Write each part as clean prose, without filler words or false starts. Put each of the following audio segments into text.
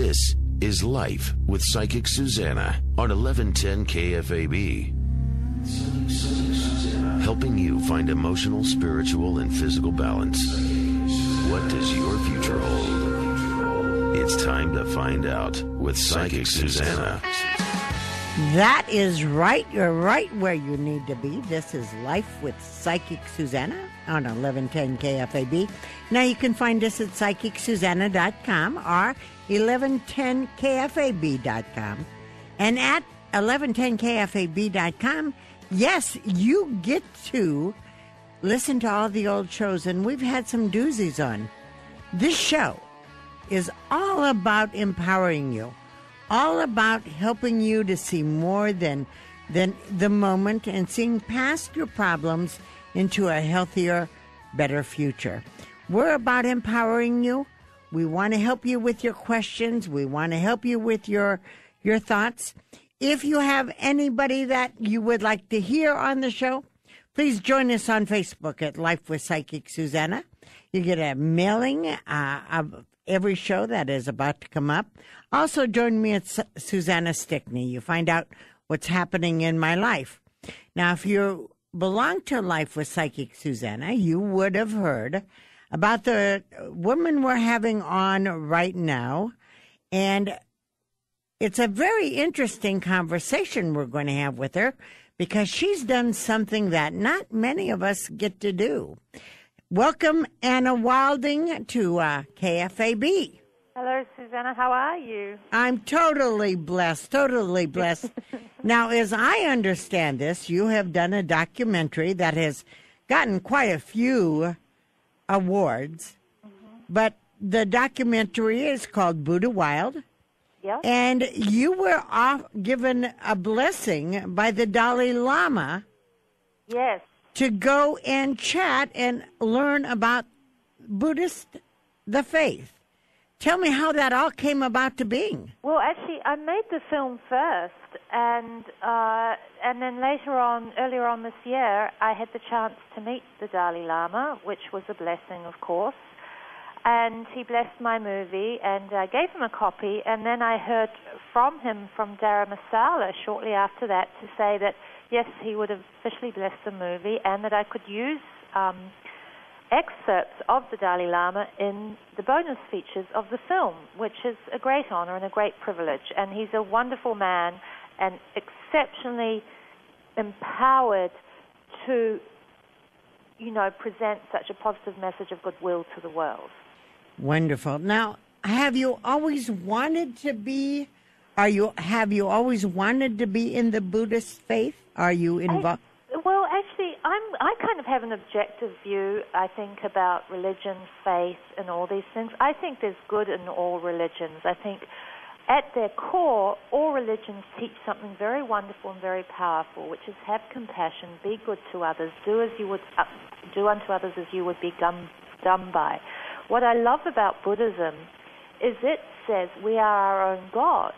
This is Life with Psychic Suzanna on 1110 KFAB. Helping you find emotional, spiritual, and physical balance. What does your future hold? It's time to find out with Psychic Suzanna. That is right. You're right where you need to be. This is Life with Psychic Suzanna on 1110 KFAB. Now you can find us at psychicsusanna.com or 1110kfab.com. And at 1110kfab.com, yes, you get to listen to all the old shows, and we've had some doozies on. This show is all about empowering you. All about helping you to see more than the moment and seeing past your problems into a healthier, better future. We're about empowering you. We want to help you with your questions. We want to help you with your thoughts. If you have anybody that you would like to hear on the show, please join us on Facebook at Life with Psychic Suzanna. You get a mailing of every show that is about to come up. Also, join me at Suzanna Stickney. You find out what's happening in my life. Now, if you belong to Life with Psychic Suzanna, you would have heard about the woman we're having on right now. And it's a very interesting conversation we're going to have with her because she's done something that not many of us get to do. Welcome, Anna Wilding, to KFAB. Hello, Susanna. How are you? I'm totally blessed, totally blessed. Now, as I understand this, you have done a documentary that has gotten quite a few awards, but the documentary is called Buddha Wild. Yep. And you were given a blessing by the Dalai Lama. Yes. To go and chat and learn about the faith. Tell me how that all came about to being. Well, actually, I made the film first, and then earlier on this year, I had the chance to meet the Dalai Lama, which was a blessing, of course. And he blessed my movie, and I gave him a copy, and then I heard from him from Dharamsala shortly after that to say that, yes, he would have officially blessed the movie and that I could use excerpts of the Dalai Lama in the bonus features of the film, which is a great honor and a great privilege. And he's a wonderful man and exceptionally empowered to, present such a positive message of goodwill to the world. Wonderful. Now, have you always wanted to be... Have you always wanted to be in the Buddhist faith? Are you involved? Well, actually, I kind of have an objective view, I think, about religion, faith, and all these things. I think there's good in all religions. I think at their core, all religions teach something very wonderful and very powerful, which is have compassion, be good to others, do unto others as you would be done by. What I love about Buddhism is it says we are our own God.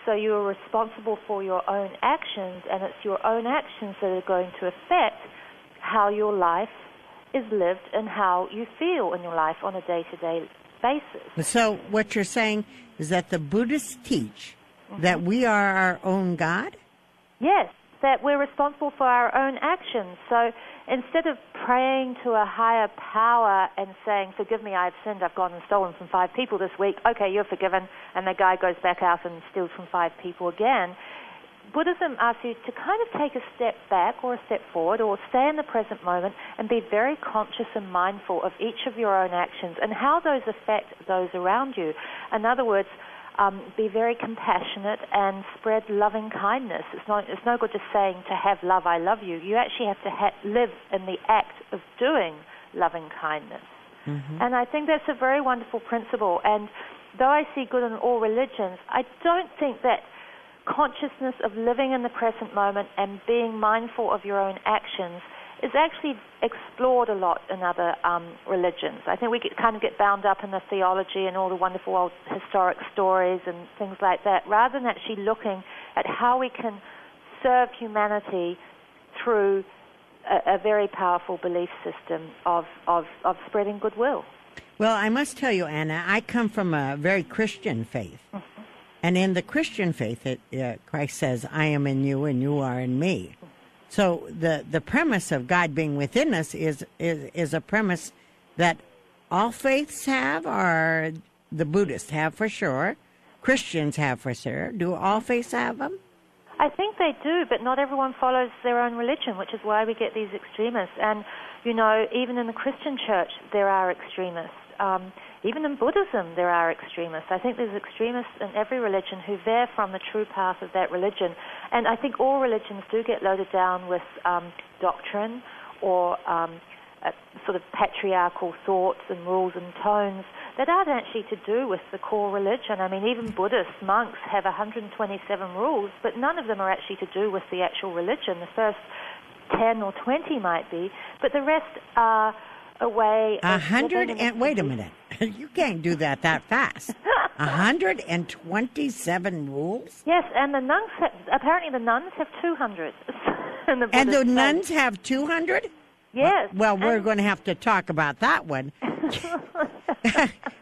So you are responsible for your own actions, and it's your own actions that are going to affect how your life is lived and how you feel in your life on a day-to-day basis. So what you're saying is that the Buddhists teach that we are our own God? Yes, that we're responsible for our own actions. So instead of praying to a higher power and saying, forgive me, I've sinned, I've gone and stolen from 5 people this week, okay, you're forgiven, and the guy goes back out and steals from 5 people again, Buddhism asks you to kind of take a step back or a step forward or stay in the present moment and be very conscious and mindful of each of your own actions and how those affect those around you. In other words, be very compassionate and spread loving kindness. It's no good just saying to have love, I love you. You actually have to live in the act of doing loving kindness. Mm-hmm. And I think that's a very wonderful principle. And though I see good in all religions, I don't think that consciousness of living in the present moment and being mindful of your own actions is actually explored a lot in other religions. I think we kind of get bound up in the theology and all the wonderful old historic stories and things like that, rather than actually looking at how we can serve humanity through a very powerful belief system of spreading goodwill. Well, I must tell you, Anna, I come from a very Christian faith. Mm-hmm. And in the Christian faith, Christ says, I am in you and you are in me. So the premise of God being within us is a premise that all faiths have, or the Buddhists have for sure, Christians have for sure. Do all faiths have them? I think they do, but not everyone follows their own religion, which is why we get these extremists. And, even in the Christian church, there are extremists. Even in Buddhism, there are extremists. I think there's extremists in every religion who veer from the true path of that religion. And I think all religions do get loaded down with doctrine or sort of patriarchal thoughts and rules and tones that aren't actually to do with the core religion. I mean, even Buddhist monks have 127 rules, but none of them are actually to do with the actual religion. The first 10 or 20 might be, but the rest are a way of... 100 and... Wait a minute. You can't do that fast. 127 rules? Yes, and the nuns apparently the nuns have 200. And the nuns have 200? Yes. Well, we're going to have to talk about that one.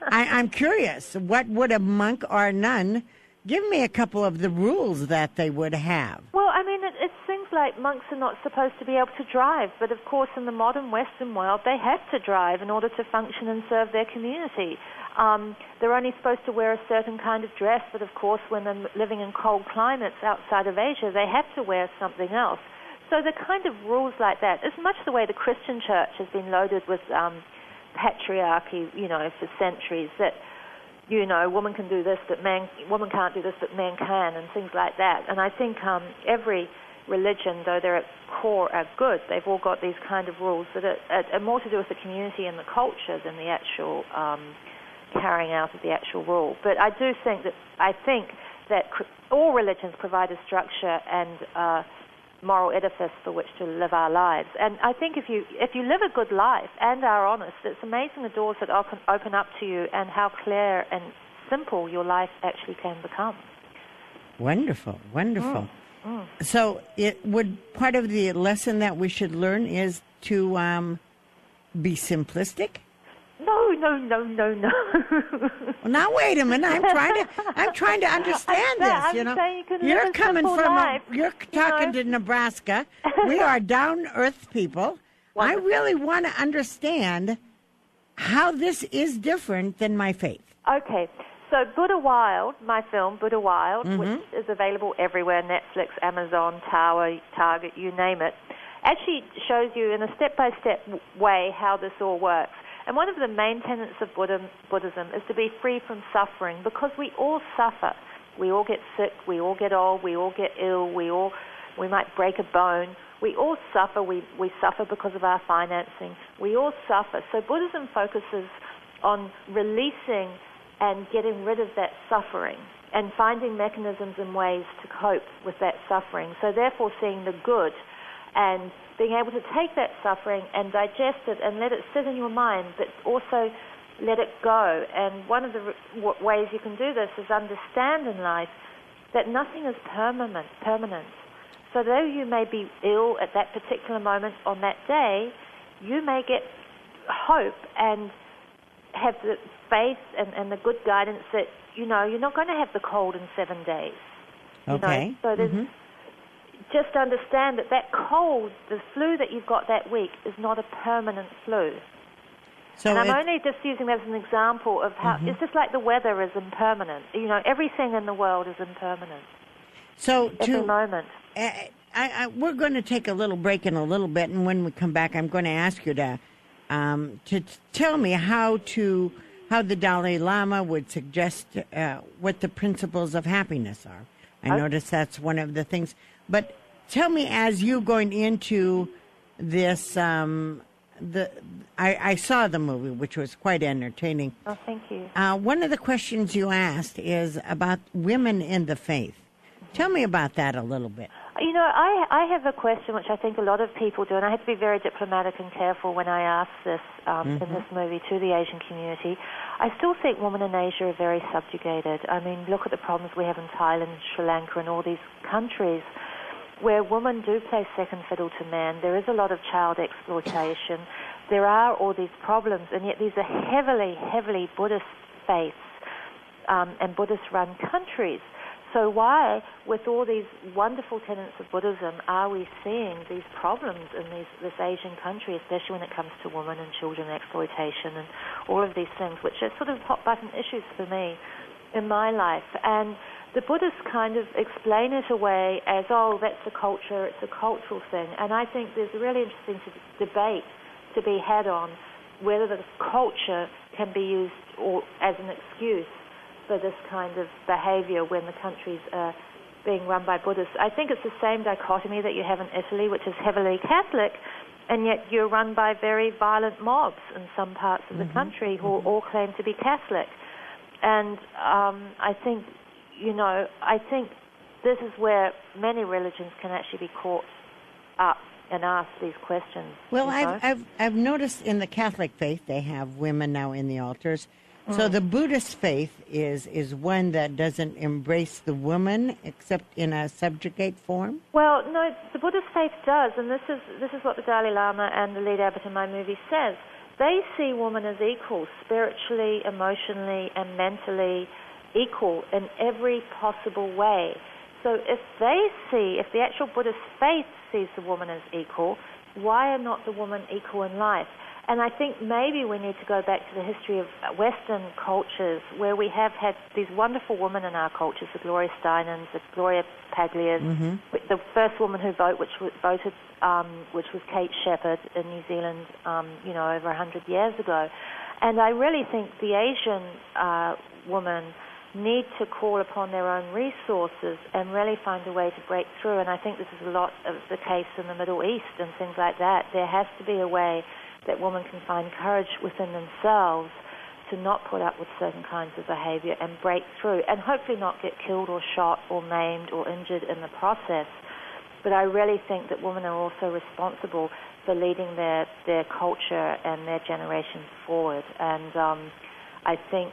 I'm curious. What would a monk or a nun... Give me a couple of the rules that they would have. Well, I mean, it's things like monks are not supposed to be able to drive, but of course in the modern Western world they have to drive in order to function and serve their community. They're only supposed to wear a certain kind of dress, but of course when they're living in cold climates outside of Asia, they have to wear something else. So the kind of rules like that is much the way the Christian church has been loaded with patriarchy, for centuries, that woman can do this, but woman can't do this, but man can, and things like that. And I think every religion, though they're at core are good, they've all got these kind of rules that are more to do with the community and the culture than the actual carrying out of the actual rule. But I think that all religions provide a structure and moral edifice for which to live our lives. And I think if you live a good life and are honest, it's amazing the doors that open up to you and how clear and simple your life actually can become. Wonderful, wonderful. So part of the lesson that we should learn is to be simplistic? No. Well, now wait a minute. I'm trying to understand this. You're coming from you're talking to Nebraska. We are down earth people. Wonderful. I really want to understand how this is different than my faith. Okay. So Buddha Wild, my film Buddha Wild, which is available everywhere, Netflix, Amazon, Tower, Target, you name it, actually shows you in a step-by-step way how this all works. And one of the main tenets of Buddhism is to be free from suffering, because we all suffer. We all get sick, we all get old, we all get ill, we might break a bone. We all suffer. We suffer because of our financing. We all suffer. So Buddhism focuses on releasing and getting rid of that suffering and finding mechanisms and ways to cope with that suffering. So therefore seeing the good and being able to take that suffering and digest it and let it sit in your mind, but also let it go. And one of the ways you can do this is understand in life that nothing is permanent. So though you may be ill at that particular moment on that day, you may get hope and have the faith and the good guidance that, you're not going to have the cold in 7 days. Okay. So there's just understand that cold, the flu that you've got that week, is not a permanent flu. So and I'm only just using that as an example of how it's just like the weather is impermanent. Everything in the world is impermanent. So every moment. We're going to take a little break in a little bit, and when we come back, I'm going to ask you to tell me how the Dalai Lama would suggest what the principles of happiness are. I notice that's one of the things. But tell me, as you going into this, I saw the movie, which was quite entertaining. Oh, thank you. One of the questions you asked is about women in the faith. Tell me about that a little bit. I have a question which I think a lot of people do, and I have to be very diplomatic and careful when I ask this in this movie to the Asian community. I still think women in Asia are very subjugated. I mean, look at the problems we have in Thailand, Sri Lanka, and all these countries where women do play second fiddle to men. There is a lot of child exploitation. there are all these problems, and yet these are heavily, heavily Buddhist faiths and Buddhist-run countries. So why, with all these wonderful tenets of Buddhism, are we seeing these problems in this Asian country, especially when it comes to women and children exploitation and all of these things, which are sort of hot-button issues for me in my life? And the Buddhists kind of explain it away as, oh, that's the culture, it's a cultural thing. And I think there's a really interesting debate to be had on whether the culture can be used as an excuse for this kind of behavior when the countries are being run by Buddhists. I think it's the same dichotomy that you have in Italy, which is heavily Catholic, and yet you're run by very violent mobs in some parts of the country who all claim to be Catholic. And I think this is where many religions can actually be caught up and ask these questions. Well, I've noticed in the Catholic faith they have women now in the altars. So the Buddhist faith is one that doesn't embrace the woman except in a subjugate form? Well, no, the Buddhist faith does, and this is what the Dalai Lama and the lead abbot in my movie says. They see women as equal, spiritually, emotionally, and mentally equal in every possible way. So if the actual Buddhist faith sees the woman as equal, why are not the woman equal in life? And I think maybe we need to go back to the history of Western cultures where we have had these wonderful women in our cultures, the Gloria Steinens, the Gloria Paglias, the first woman who voted, which was Kate Shepherd in New Zealand, over 100 years ago. And I really think the Asian women need to call upon their own resources and really find a way to break through. And I think this is a lot of the case in the Middle East and things like that. There has to be a way that women can find courage within themselves to not put up with certain kinds of behavior and break through, and hopefully not get killed or shot or maimed or injured in the process. But I really think that women are also responsible for leading their culture and their generations forward. And I think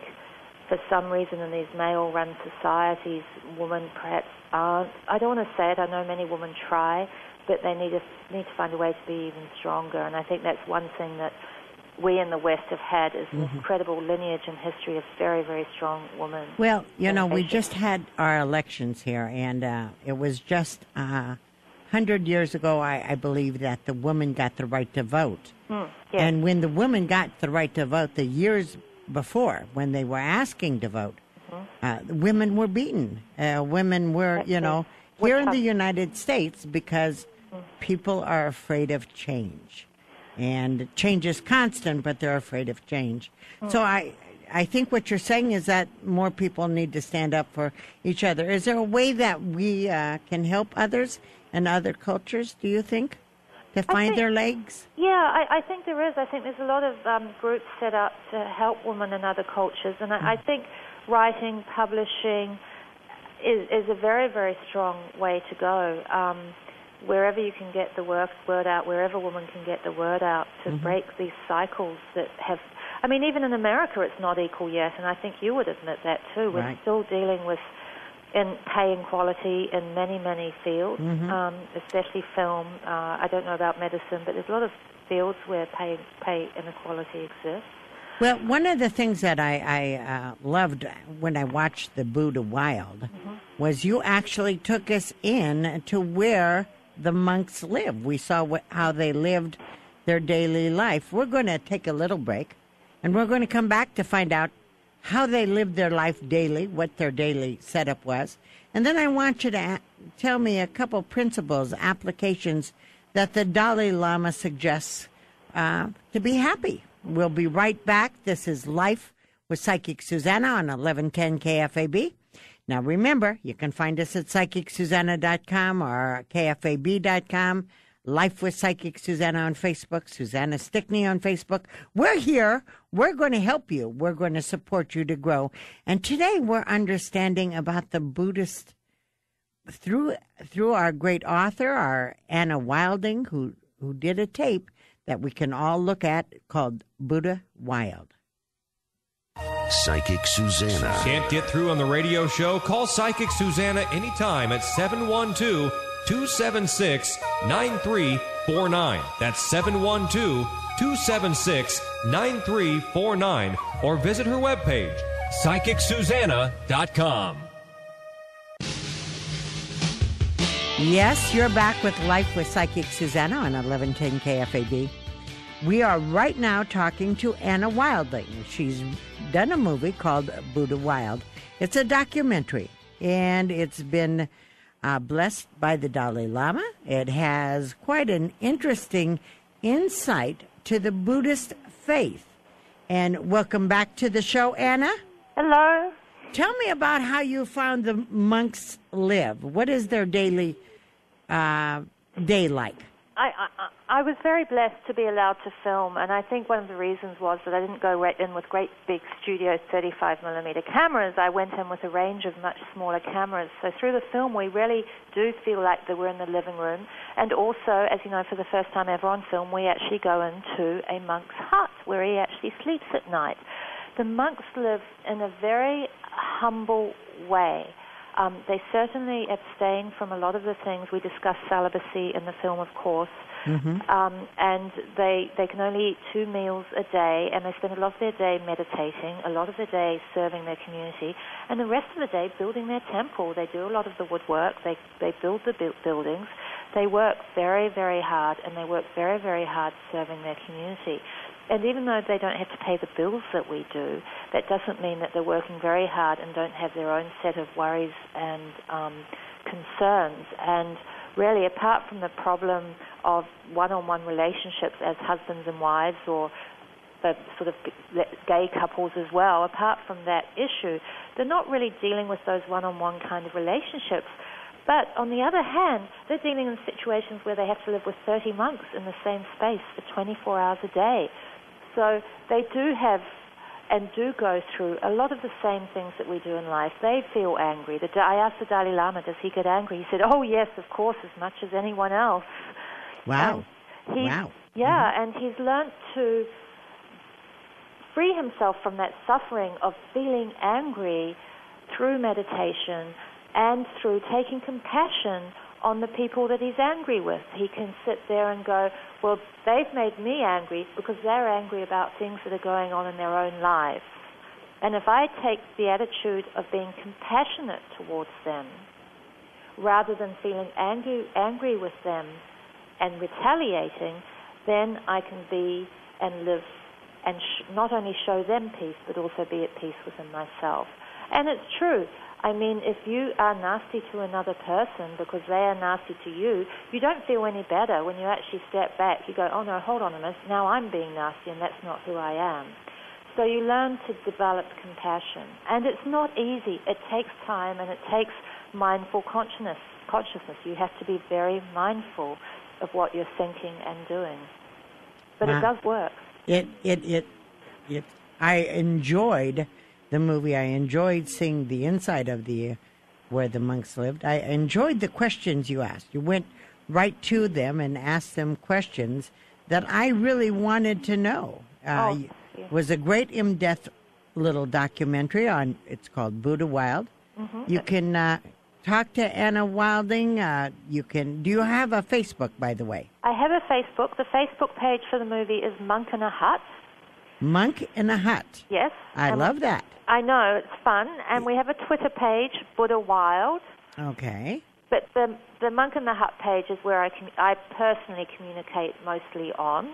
for some reason in these male-run societies, women perhaps aren't. I don't want to say it. I know many women try, but they need to find a way to be even stronger. And I think that's one thing that we in the West have had is an incredible lineage and history of very, very strong women. Well, we just had our elections here, and it was just 100 years ago, I believe, that the woman got the right to vote. Yes. And when the women got the right to vote, the years before, when they were asking to vote, women were beaten. Women were, here in the United States, because people are afraid of change. And change is constant, but they're afraid of change. So I think what you're saying is that more people need to stand up for each other. Is there a way that we can help others and other cultures, do you think, to find their legs? Yeah, I think there is. I think there's a lot of groups set up to help women in other cultures. And I think writing, publishing is a very, very strong way to go. Wherever you can get the word out, wherever women can get the word out to break these cycles that have... I mean, even in America it's not equal yet, and I think you would admit that too. We're still dealing with pay inequality in many, many fields, especially film. I don't know about medicine, but there's a lot of fields where pay inequality exists. Well, one of the things that I loved when I watched the Buddha Wild was you actually took us in to where the monks live. We saw how they lived their daily life. We're going to take a little break, and we're going to come back to find out how they lived their life daily, what their daily setup was. And then I want you to tell me a couple principles, applications that the Dalai Lama suggests to be happy. We'll be right back. This is Life with Psychic Suzanna on 1110 KFAB. Now, remember, you can find us at PsychicSusanna.com or KFAB.com. Life with Psychic Suzanna on Facebook, Susanna Stickney on Facebook. We're here. We're going to help you. We're going to support you to grow. And today we're understanding about the Buddhist through our great author, our Anna Wilding, who did a tape that we can all look at called Buddha Wild. Psychic Suzanna. Can't get through on the radio show? Call Psychic Suzanna anytime at 712-276-9349. That's 712-276-9349. 276-9349 or visit her webpage, PsychicSusanna.com. Yes, you're back with Life with Psychic Suzanna on 1110 KFAB. We are right now talking to Anna Wilding. She's done a movie called Buddha Wild. It's a documentary, and it's been blessed by the Dalai Lama. It has quite an interesting insight to the Buddhist faith. And welcome back to the show, Anna. Hello. Tell me about how you found the monks live. What is their daily day like? I was very blessed to be allowed to film, and I think one of the reasons was that I didn't go right in with great big studio 35mm cameras. I went in with a range of much smaller cameras. So through the film, we really do feel like that we're in the living room. And also, as you know, for the first time ever on film, we actually go into a monk's hut where he actually sleeps at night. The monks live in a very humble way. They certainly abstain from a lot of the things. We discuss celibacy in the film, of course. Mm-hmm. And they can only eat 2 meals a day, and they spend a lot of their day meditating, a lot of their day serving their community, and the rest of the day building their temple. They do a lot of the woodwork. They build the buildings. They work very, very hard, and they work very, very hard serving their community. And even though they don't have to pay the bills that we do, that doesn't mean that they're working very hard and don't have their own set of worries and concerns. And really, apart from the problem of one-on-one relationships as husbands and wives, or the sort of gay couples as well, apart from that issue, they're not really dealing with those one-on-one kind of relationships. But on the other hand, they're dealing in situations where they have to live with 30 monks in the same space for 24 hours a day. So they do have and do go through a lot of the same things that we do in life. They feel angry. I asked the Dalai Lama, does he get angry? He said, oh, yes, of course, as much as anyone else. Wow. Wow. Yeah, and he's learned to free himself from that suffering of feeling angry through meditation and through taking compassion on the people that he's angry with. He can sit there and go, well, they've made me angry because they're angry about things that are going on in their own lives. And if I take the attitude of being compassionate towards them, rather than feeling angry with them and retaliating, then I can be and live and not only show them peace, but also be at peace within myself. And it's true. I mean, if you are nasty to another person because they are nasty to you, you don't feel any better. When you actually step back, you go, oh no, hold on a minute, now I'm being nasty and that's not who I am. So you learn to develop compassion. And it's not easy. It takes time and it takes mindful consciousness. You have to be very mindful of what you're thinking and doing. But it does work. I enjoyed the movie. I enjoyed seeing the inside of where the monks lived. I enjoyed the questions you asked. You went right to them and asked them questions that I really wanted to know. It was a great in-depth little documentary on. It's called Buddha Wild. Mm-hmm. You can talk to Anna Wilding. Do you have a Facebook, by the way? I have a Facebook. The Facebook page for the movie is Monk in a Hut. Monk in a Hut. Yes. I love that. I know, it's fun. And we have a Twitter page, Buddha Wild. Okay. But the Monk in the Hut page is where I personally communicate mostly on.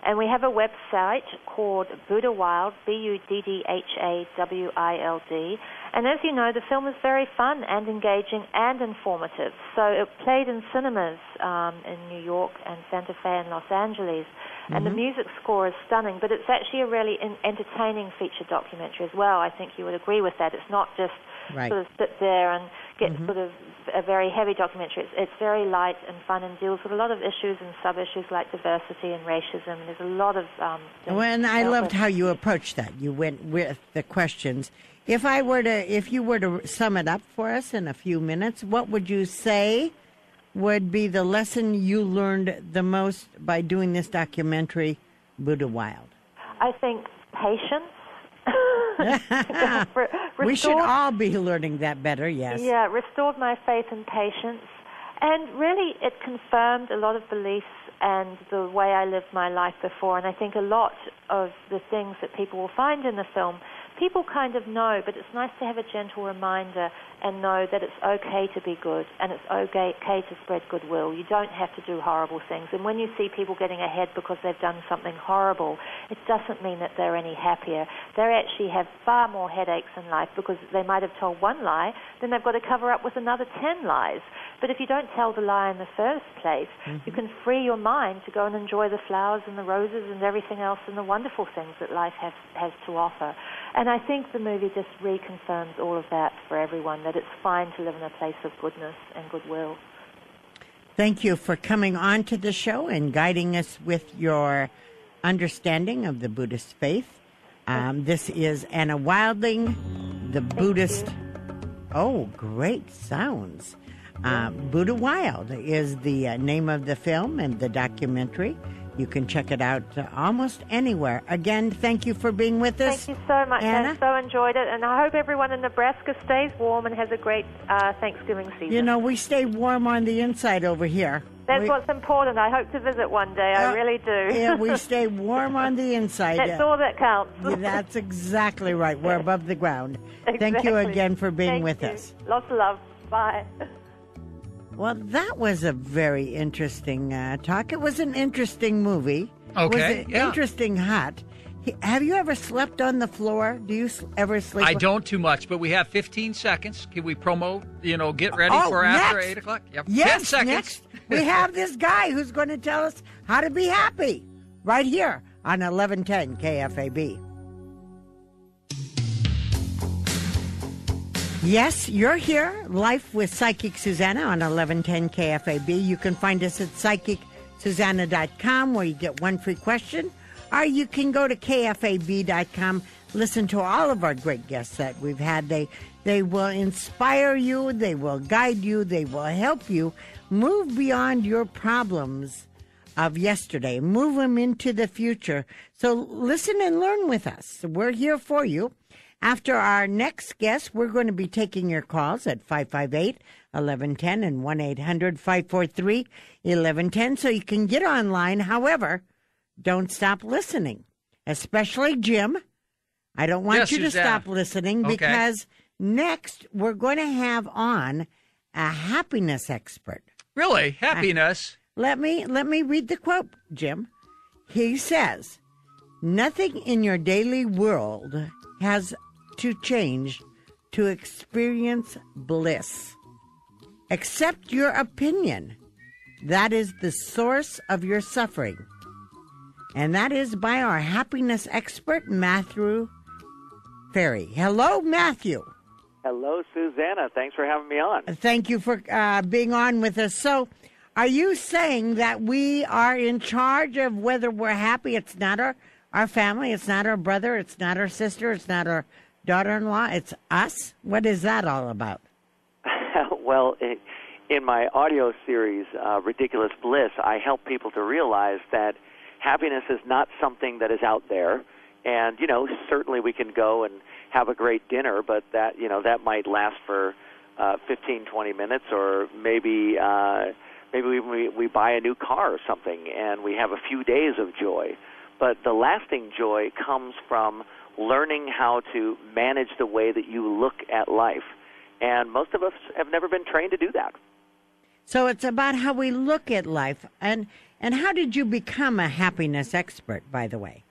And we have a website called Buddha Wild, BUDDHAWILD. And as you know, the film is very fun and engaging and informative. So it played in cinemas in New York and Santa Fe and Los Angeles. And the music score is stunning, but it's actually a really entertaining feature documentary as well. I think you would agree with that. It's not just sort of sit there and get sort of a very heavy documentary. It's very light and fun and deals with a lot of issues and sub-issues like diversity and racism. And there's a lot of... and I loved how you approached that. You went with the questions. If you were to sum it up for us in a few minutes, what would you say would be the lesson you learned the most by doing this documentary, Buddha Wild? I think patience. We should all be learning that better, yes. Yeah, restored my faith and patience. And really, it confirmed a lot of beliefs and the way I lived my life before. And I think a lot of the things that people will find in the film, people kind of know, but it's nice to have a gentle reminder and know that it's okay to be good and it's okay to spread goodwill. You don't have to do horrible things. And when you see people getting ahead because they've done something horrible, it doesn't mean that they're any happier. They actually have far more headaches in life because they might have told one lie, then they've got to cover up with another 10 lies. But if you don't tell the lie in the first place, you can free your mind to go and enjoy the flowers and the roses and everything else and the wonderful things that life has to offer. And I think the movie just reconfirms all of that for everyone, that it's fine to live in a place of goodness and goodwill. Thank you for coming on to the show and guiding us with your understanding of the Buddhist faith. This is Anna Wilding, the Buddhist. Oh, great sounds. Buddha Wild is the name of the film and the documentary. You can check it out almost anywhere. Again, thank you for being with us. Thank you so much, Anna. I so enjoyed it, and I hope everyone in Nebraska stays warm and has a great Thanksgiving season. You know, we stay warm on the inside over here. That's what's important. I hope to visit one day. I really do. Yeah, we stay warm on the inside. That's all that counts. Yeah, that's exactly right. We're above the ground. Exactly. Thank you again for being Thank with you. us. Lots of love. Bye. Well, that was a very interesting talk. It was an interesting movie. Okay, It was an yeah. interesting hut. Have you ever slept on the floor? Do you ever sleep? I don't too much, but we have 15 seconds. Can we promote, get ready for after next. 8 o'clock? Yep. Yes, 10 seconds. next we have this guy who's going to tell us how to be happy right here on 1110 KFAB. Yes, you're here, Life with Psychic Suzanna on 1110 KFAB. You can find us at psychicsusanna.com where you get one free question, or you can go to kfab.com, listen to all of our great guests that we've had. They will inspire you, they will guide you, they will help you move beyond your problems of yesterday, move them into the future. So listen and learn with us. We're here for you. After our next guest, we're going to be taking your calls at 558-1110 and 1-800-543-1110 so you can get online. However, don't stop listening, especially Jim. I don't want you to stop listening because next we're going to have on a happiness expert. Really? Happiness? Let me read the quote, Jim. He says, "Nothing in your daily world has to change to experience bliss. Accept your opinion. That is the source of your suffering." And that is by our happiness expert, Matthew Ferry. Hello, Matthew. Hello, Susanna. Thanks for having me on. Thank you for being on with us. So, are you saying that we are in charge of whether we're happy? It's not our family, it's not our brother, it's not our sister, it's not our daughter-in-law, it's us? What is that all about? Well, in my audio series, Ridiculous Bliss, I help people to realize that happiness is not something that is out there. And, certainly we can go and have a great dinner, but that might last for 15, 20 minutes, or maybe we buy a new car or something, and we have a few days of joy. But the lasting joy comes from learning how to manage the way that you look at life. And most of us have never been trained to do that. So it's about how we look at life. And how did you become a happiness expert, by the way?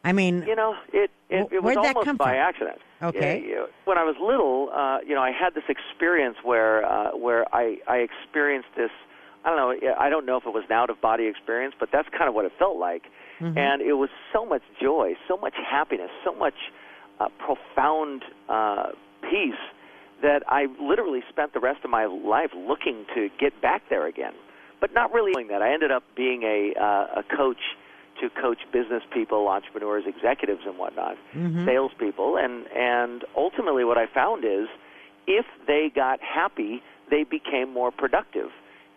I mean, it was almost by accident. Okay. When I was little, I had this experience where I experienced this. I don't know if it was an out-of-body experience, but that's kind of what it felt like. Mm-hmm. And it was so much joy, so much happiness, so much profound peace that I literally spent the rest of my life looking to get back there again, but not really doing that. I ended up being a coach to coach business people, entrepreneurs, executives, and whatnot, salespeople. And ultimately what I found is if they got happy, they became more productive.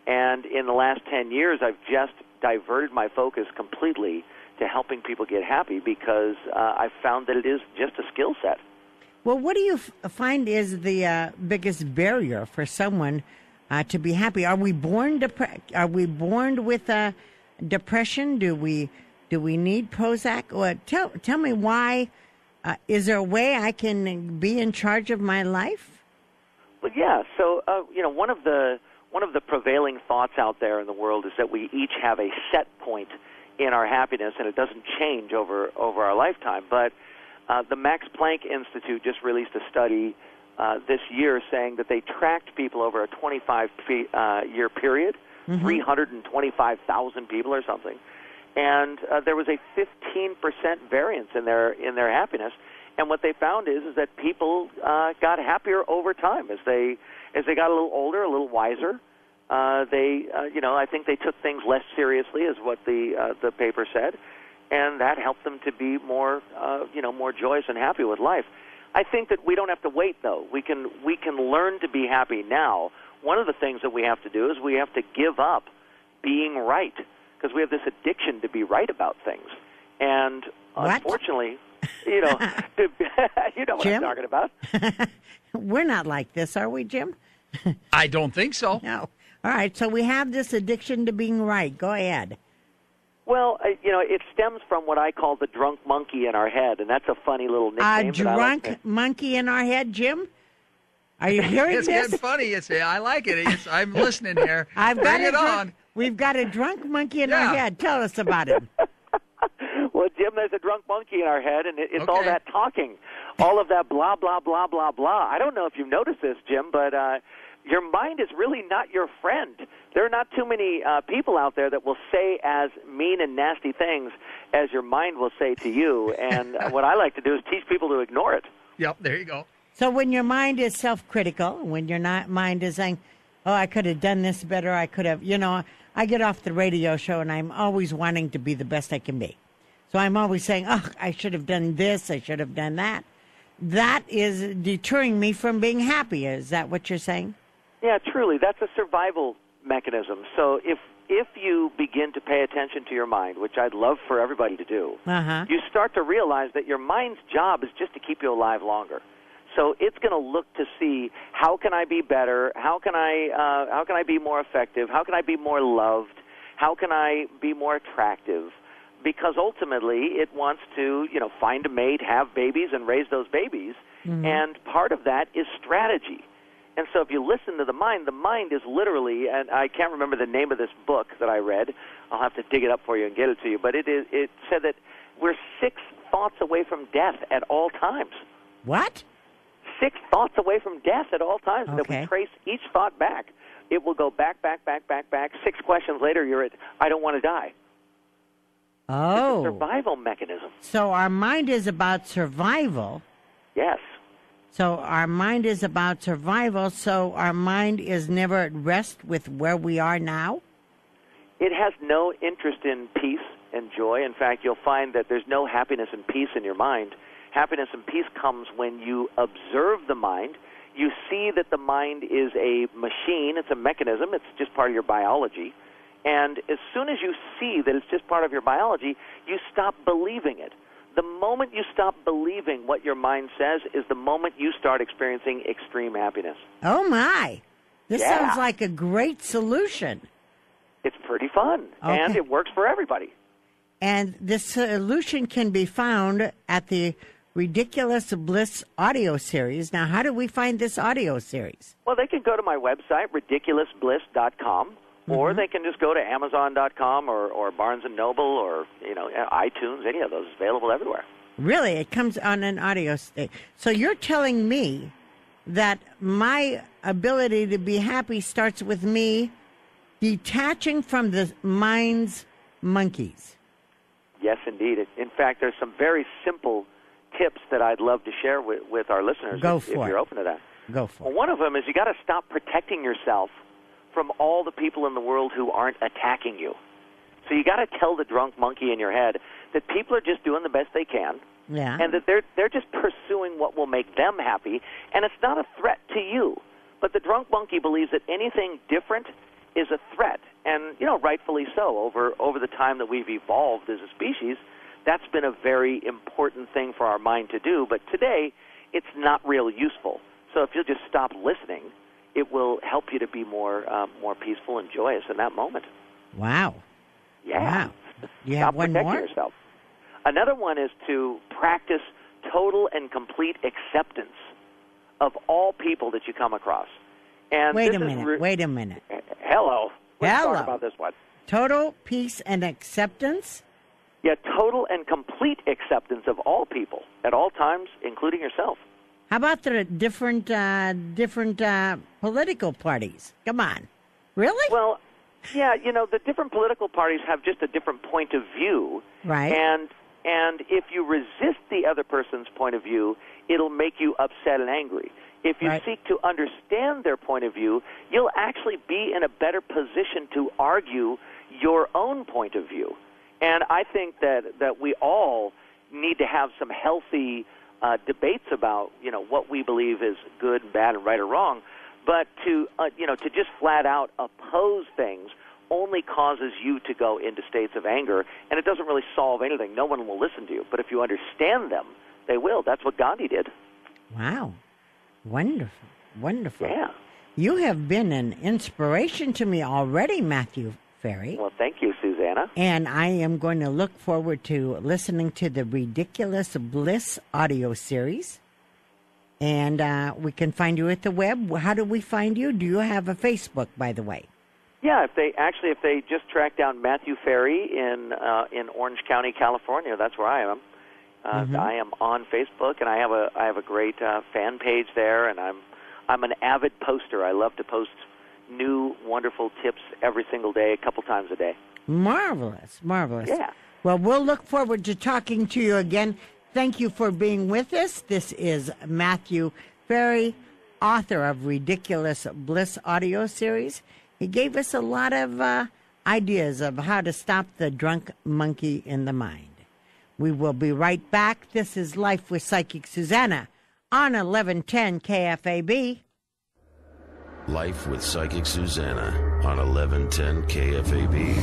And in the last 10 years, I've just diverted my focus completely to helping people get happy because I've found that it is just a skill set. Well, what do you find is the biggest barrier for someone to be happy? Are we born with depression? Do we need Prozac? Or tell me why. Is there a way I can be in charge of my life? Well, yeah. So one of the prevailing thoughts out there in the world is that we each have a set point in our happiness, and it doesn't change over our lifetime. But the Max Planck Institute just released a study this year saying that they tracked people over a 25-year period, 325,000 people or something, and there was a 15% variance in their happiness. And what they found is that people got happier over time as they got a little older, a little wiser. I think they took things less seriously, is what the paper said, and that helped them to be more joyous and happy with life. I think that we don't have to wait, though. We can learn to be happy now. One of the things that we have to do is we have to give up being right, because we have this addiction to be right about things. And unfortunately, you know what Jim? I'm talking about. We're not like this, are we, Jim? I don't think so. No. All right, so we have this addiction to being right. Go ahead. Well, it stems from what I call the drunk monkey in our head, and that's a funny little nickname. A drunk monkey in our head, Jim? Are you hearing It's this? getting funny. I like it. I'm listening here. Bring it on. We've got a drunk monkey in our head. Tell us about him. Well, Jim, there's a drunk monkey in our head, and it's Okay. all that talking, all of that blah, blah, blah, blah, blah. I don't know if you've noticed this, Jim, but your mind is really not your friend. There are not too many people out there that will say as mean and nasty things as your mind will say to you, and what I like to do is teach people to ignore it. Yep, there you go. So when your mind is self-critical, when your mind is saying, oh, I could have done this better, I could have, I get off the radio show and I'm always wanting to be the best I can be. So I'm always saying, oh, I should have done this, I should have done that. That is deterring me from being happy. Is that what you're saying? Yeah, truly. That's a survival mechanism. So if you begin to pay attention to your mind, which I'd love for everybody to do, you start to realize that your mind's job is just to keep you alive longer. So it's going to look to see, how can I be better? How can I be more effective? How can I be more loved? How can I be more attractive? Because ultimately it wants to, find a mate, have babies, and raise those babies. Mm-hmm. And part of that is strategy. And so if you listen to the mind is literally, and I can't remember the name of this book that I read. I'll have to dig it up for you and get it to you. But it said that we're 6 thoughts away from death at all times. What? 6 thoughts away from death at all times. And if we trace each thought back, it will go back. 6 questions later, you're at, I don't want to die. Oh. It's a survival mechanism. So our mind is about survival. Yes. So our mind is about survival, so our mind is never at rest with where we are now? It has no interest in peace and joy. In fact, you'll find that there's no happiness and peace in your mind. Happiness and peace comes when you observe the mind. You see that the mind is a machine. It's a mechanism. It's just part of your biology. And as soon as you see that it's just part of your biology, you stop believing it. The moment you stop believing what your mind says is the moment you start experiencing extreme happiness. Oh, my. This sounds like a great solution. It's pretty fun, and it works for everybody. And this solution can be found at the Ridiculous Bliss audio series. Now, how do we find this audio series? Well, they can go to my website, ridiculousbliss.com. Or they can just go to Amazon.com or Barnes & Noble or, iTunes, any of those, available everywhere. Really? It comes on an audio state. So you're telling me that my ability to be happy starts with me detaching from the mind's monkeys. Yes, indeed. In fact, there's some very simple tips that I'd love to share with our listeners if you're open to that. Go for it. Well, one of them is you got to stop protecting yourself from all the people in the world who aren't attacking you. So you got to tell the drunk monkey in your head that people are just doing the best they can, and that they're just pursuing what will make them happy, and it's not a threat to you. But the drunk monkey believes that anything different is a threat, and rightfully so. Over the time that we've evolved as a species, that's been a very important thing for our mind to do. But today, it's not real useful. So if you'll just stop listening, it will help you to be more peaceful and joyous in that moment. Wow. Yeah. Wow. You Stop have one protecting more? yourself. Another one is to practice total and complete acceptance of all people that you come across. And Wait this a is minute. Wait a minute. Hello. Let's Hello. talk about this one. Total peace and acceptance? Yeah, total and complete acceptance of all people at all times, including yourself. How about the different political parties? Come on. Really? Well, yeah, the different political parties have just a different point of view. Right. And if you resist the other person's point of view, it'll make you upset and angry. If you seek to understand their point of view, you'll actually be in a better position to argue your own point of view. And I think that we all need to have some healthy debates about, what we believe is good and bad and right or wrong. But to just flat out oppose things only causes you to go into states of anger, and it doesn't really solve anything. No one will listen to you. But if you understand them, they will. That's what Gandhi did. Wow. Wonderful. Wonderful. Yeah. You have been an inspiration to me already, Matthew Ferry. Well, thank you, Suzanna. And I am going to look forward to listening to the Ridiculous Bliss audio series. And we can find you at the web. How do we find you? Do you have a Facebook, by the way? Yeah, if they just track down Matthew Ferry in Orange County, California, that's where I am. I am on Facebook, and I have a great fan page there, and I'm an avid poster. I love to post new, wonderful tips every single day, a couple times a day. Marvelous, marvelous. Yeah. Well, we'll look forward to talking to you again. Thank you for being with us. This is Matthew Ferry, author of Ridiculous Bliss audio series. He gave us a lot of ideas of how to stop the drunk monkey in the mind. We will be right back. This is Life with Psychic Suzanna on 1110 KFAB. Life with Psychic Suzanna on 1110 KFAB.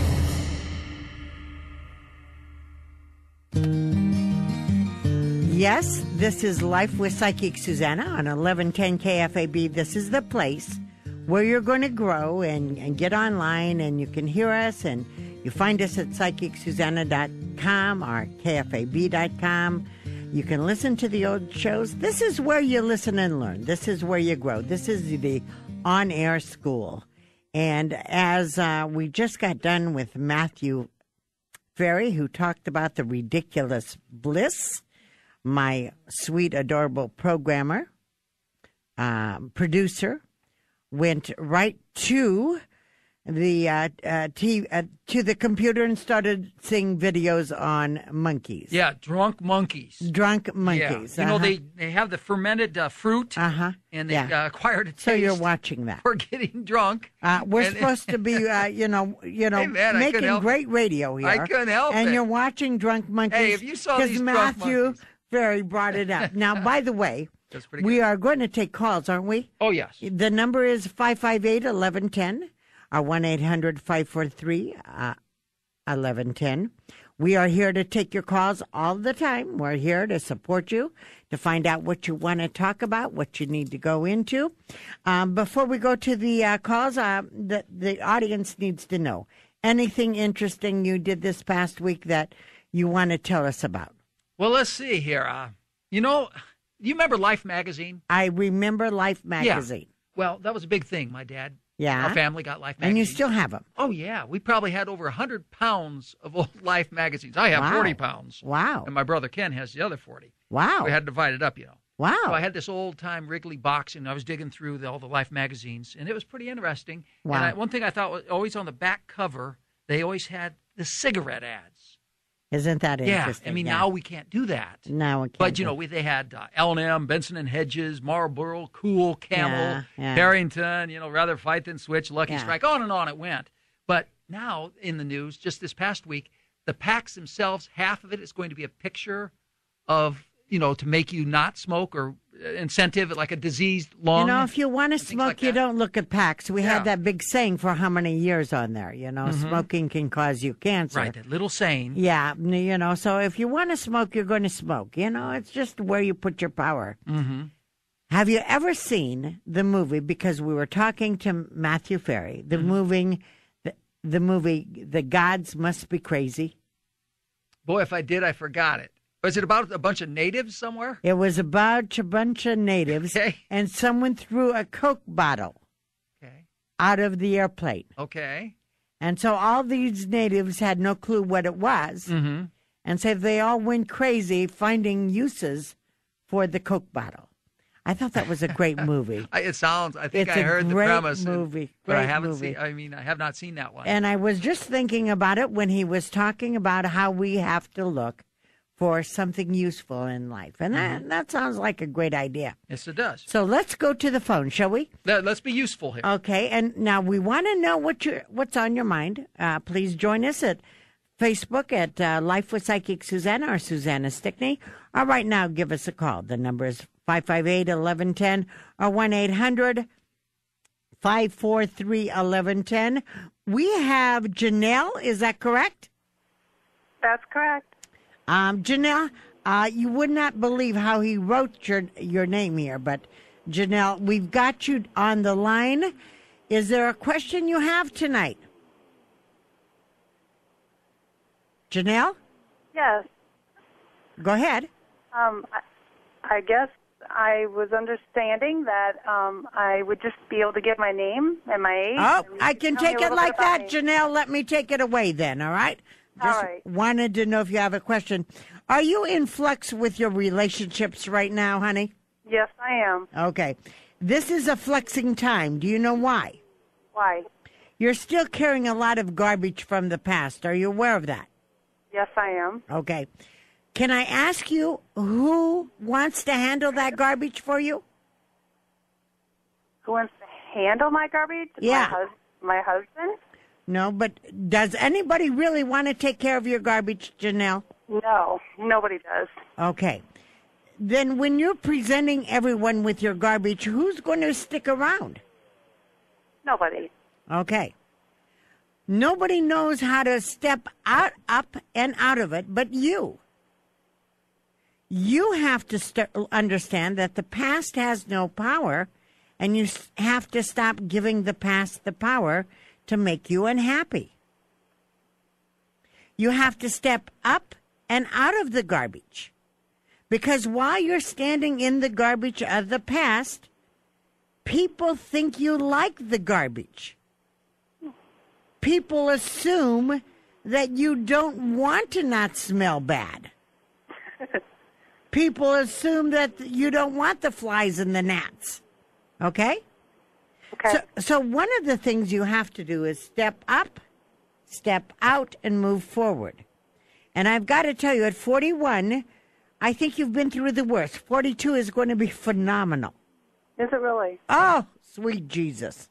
Yes, this is Life with Psychic Suzanna on 1110 KFAB. This is the place where you're going to grow and get online, and you can hear us, and you find us at psychicsusanna.com or kfab.com. You can listen to the old shows. This is where you listen and learn. This is where you grow. This is the on-air school. And as we just got done with Matthew Ferry, who talked about the ridiculous bliss, my sweet, adorable programmer, producer, went right to the computer and started seeing videos on monkeys. Yeah, drunk monkeys. Drunk monkeys. Yeah. They have the fermented fruit, and they acquired a taste. So you're watching that. For getting drunk. We're supposed to be, hey man, making great radio here. I couldn't help it. And you're watching drunk monkeys. Hey, if you saw these drunk Matthew monkeys. Ferry brought it up. Now, by the way, we are going to take calls, aren't we? Oh, yes. The number is 558-1110 or 1-800-543-1110. We are here to take your calls all the time. We're here to support you, to find out what you want to talk about, what you need to go into. Before we go to the calls, the audience needs to know anything interesting you did this past week that you want to tell us about. Well, let's see here. You remember Life magazine? I remember Life magazine. Yeah. Well, that was a big thing. My dad, our family got Life magazine. And you still have them? Oh, yeah. We probably had over 100 pounds of old Life magazines. I have 40 pounds. Wow. And my brother Ken has the other 40. Wow. We had to divide it up, Wow. So I had this old-time Wrigley box, and I was digging through all the Life magazines, and it was pretty interesting. Wow. And one thing I thought was always on the back cover, they always had the cigarette ads. Isn't that interesting? Yeah, I mean, now we can't do that. Now we can't. But, they had L&M, Benson & Hedges, Marlboro, Cool, Camel, Harrington, Rather Fight Than Switch, Lucky Strike, on it went. But now in the news, just this past week, the packs themselves, half of it is going to be a picture of, to make you not smoke or incentive, like a diseased lung. If you want to smoke, you don't look at packs. We had that big saying for how many years on there, smoking can cause you cancer. Right, that little saying. Yeah, so if you want to smoke, you're going to smoke. It's just where you put your power. Mm-hmm. Have you ever seen the movie, because we were talking to Matthew Ferry, the movie the movie The Gods Must Be Crazy? Boy, if I did, I forgot it. Was it about a bunch of natives somewhere? It was about a bunch of natives, and someone threw a Coke bottle out of the airplane. Okay. And so all these natives had no clue what it was, and so they all went crazy finding uses for the Coke bottle. I thought that was a great movie. It sounds. I think it's I heard the premise. Movie. But great I haven't movie. seen. I mean, I have not seen that one. And I was just thinking about it when he was talking about how we have to look for something useful in life, and that sounds like a great idea. Yes, it does. So let's go to the phone, shall we? Let's be useful here. Okay, and now we want to know what's on your mind. Please join us at Facebook at Life with Psychic Suzanna or Suzanna Stickney. Or right now, give us a call. The number is 558-1110 or 1-800-543-1110. We have Janelle. Is that correct? That's correct. Janelle, you would not believe how he wrote your name here, but Janelle, we've got you on the line. Is there a question you have tonight? Janelle? Yes. Go ahead. I guess I was understanding that I would just be able to give my name and my age. Oh, I can take it like that, Janelle. Let me take it away then, all right? Just wanted to know if you have a question. Are you in flux with your relationships right now, honey? Yes, I am. Okay. This is a flexing time. Do you know why? Why? You're still carrying a lot of garbage from the past. Are you aware of that? Yes, I am. Okay. Can I ask you who wants to handle that garbage for you? Who wants to handle my garbage? Yeah. My husband? No, but does anybody really want to take care of your garbage, Janelle? No, nobody does. Okay. Then when you're presenting everyone with your garbage, who's going to stick around? Nobody. Okay. Nobody knows how to step up and out of it but you. You have to understand that the past has no power, and you have to stop giving the past the power to make you unhappy. You have to step up and out of the garbage. Because while you're standing in the garbage of the past, people think you like the garbage. People assume that you don't want to not smell bad. People assume that you don't want the flies and the gnats. Okay? Okay. So one of the things you have to do is step up, step out, and move forward. And I've got to tell you, at 41, I think you've been through the worst. 42 is going to be phenomenal. Is it really? Oh, sweet Jesus.